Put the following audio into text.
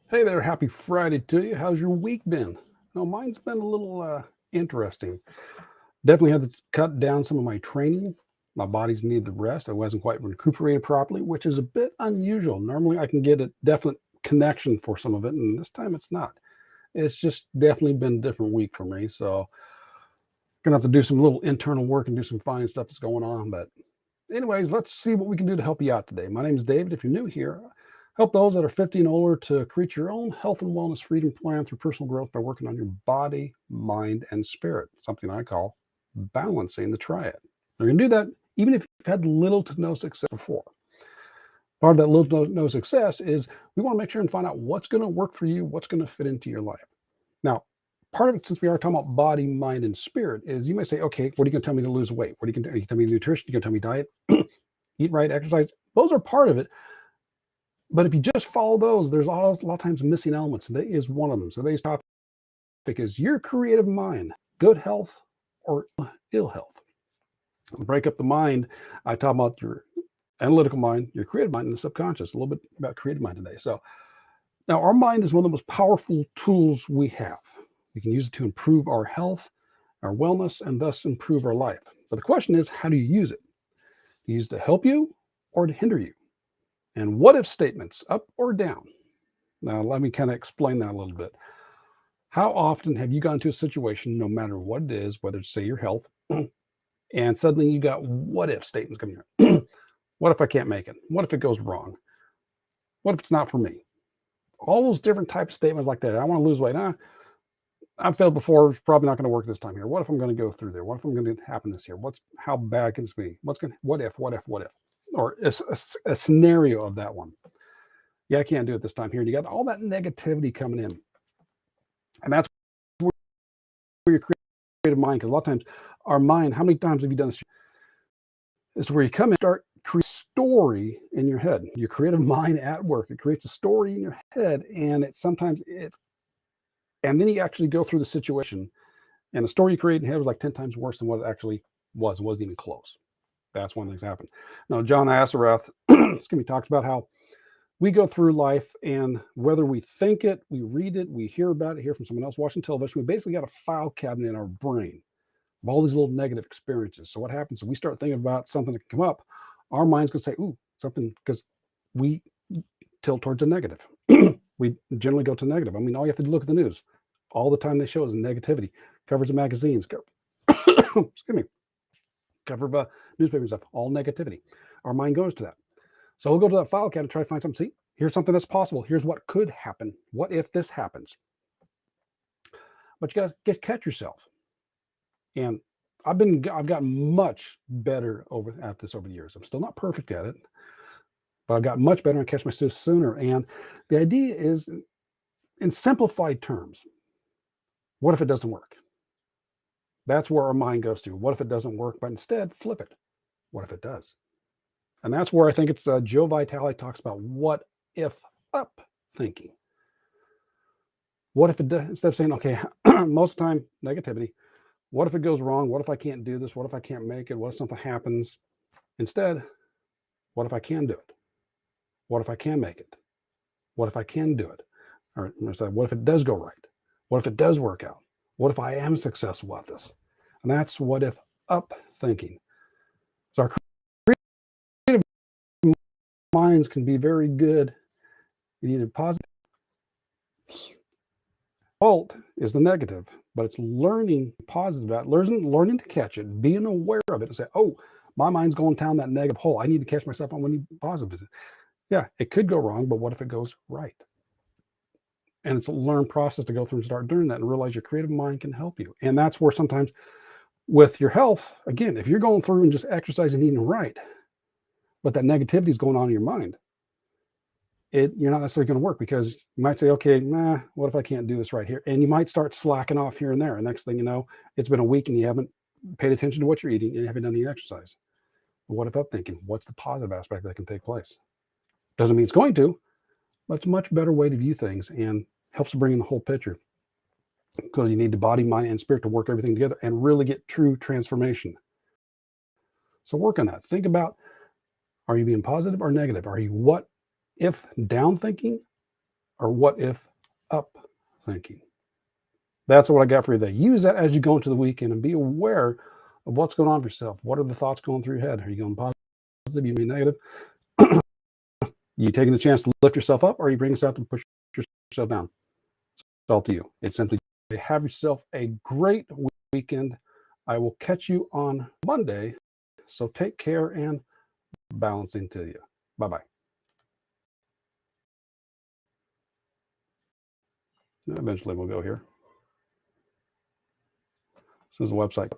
Hey there, happy Friday to you. How's your week been? No, mine's been a little interesting. Definitely had to cut down some of my training. My body's needed the rest. I wasn't quite recuperated properly, which is a bit unusual. Normally, I can get a definite connection for some of it, and this time it's not. It's just definitely been a different week for me. So, gonna have to do some little internal work and do some fine stuff that's going on. But anyways, let's see what we can do to help you out today. My name is David. If you're new here, help those that are 50 and older to create your own health and wellness freedom plan through personal growth by working on your body, mind, and spirit, something I call balancing the triad. We're going to do that even if you've had little to no success before. Part of that little to no success is we want to make sure and find out what's going to work for you, what's going to fit into your life. Now, part of it, since we are talking about body, mind, and spirit, is you may say, okay, what are you going to tell me to lose weight? What are you going to tell me nutrition? You're going to tell me diet, eat right, exercise. Those are part of it. But if you just follow those, there's a lot of times missing elements. And that is one of them. So today's topic is your creative mind, good health or ill health. Break up the mind. I talk about your analytical mind, your creative mind, and the subconscious. A little bit about creative mind today. So now our mind is one of the most powerful tools we have. We can use it to improve our health, our wellness, and thus improve our life. But the question is, how do you use it? Do you use it to help you or to hinder you? And what if statements, up or down? Now, let me kind of explain that a little bit. How often have you gone into a situation, no matter what it is, whether it's say your health, and suddenly you got what if statements coming here? What if I can't make it? What if it goes wrong? What if it's not for me? All those different types of statements like that. I want to lose weight. I've failed before. It's probably not going to work this time here. What if I'm going to go through there? What if I'm going to happen this year? How bad can this be? What if? Or a scenario of that one. Yeah, I can't do it this time here. And you got all that negativity coming in. And that's where your creative mind, because a lot of times our mind, how many times have you done this? Is where you come and start create a story in your head. Your creative mind at work, it creates a story in your head, and and then you actually go through the situation, and the story you create in your head was like 10 times worse than what it actually was. It wasn't even close. That's when things happen. Now, John Assarath, excuse me, talks about how we go through life, and whether we think it, we read it, we hear about it, hear from someone else watching television, we basically got a file cabinet in our brain of all these little negative experiences. So what happens if we start thinking about something that can come up, our mind's going to say, ooh, something, because we tilt towards the negative. We generally go to negative. I mean, all you have to do look at the news. All the time they show is negativity. Covers of magazines, excuse me, cover of newspaper stuff, all negativity. Our mind goes to that. So we'll go to that file cabinet and try to find something. See, here's something that's possible. Here's what could happen. What if this happens? But you got to catch yourself. And I've gotten much better at this over the years. I'm still not perfect at it, but I've gotten much better and catch myself sooner. And the idea is, in simplified terms, what if it doesn't work? That's where our mind goes to. What if it doesn't work? But instead, flip it. What if it does? And that's where I think it's Joe Vitale talks about what if up thinking. What if it does? Instead of saying, okay, most of the time, negativity. What if it goes wrong? What if I can't do this? What if I can't make it? What if something happens? Instead, what if I can do it? What if I can make it? What if I can do it? Or what if it does go right? What if it does work out? What if I am successful at this? And that's what if up thinking. So our creative minds can be very good in either positive. Fault is the negative, but it's learning positive about learning to catch it, being aware of it, and say, oh, my mind's going down that negative hole. I need to catch myself on when positive. Yeah, it could go wrong, but what if it goes right? And it's a learned process to go through and start doing that and realize your creative mind can help you. And that's where sometimes with your health, again, if you're going through and just exercising, eating right, but that negativity is going on in your mind, you're not necessarily going to work, because you might say, okay, what if I can't do this right here? And you might start slacking off here and there. And next thing you know, it's been a week and you haven't paid attention to what you're eating and you haven't done any exercise. But what if I'm thinking, what's the positive aspect that can take place? Doesn't mean it's going to, but it's a much better way to view things and helps to bring in the whole picture. Because you need the body, mind, and spirit to work everything together and really get true transformation. So work on that. Think about, are you being positive or negative? Are you what if down thinking, or what if up thinking. That's what I got for you today. Use that as you go into the weekend and be aware of what's going on for yourself. What are the thoughts going through your head? Are you going positive? You mean negative? You taking the chance to lift yourself up, or are you bringing yourself to push yourself down? It's all up to you. It's simply have yourself a great weekend. I will catch you on Monday. So take care and balancing to you. Bye-bye. Eventually we'll go here. This is the website.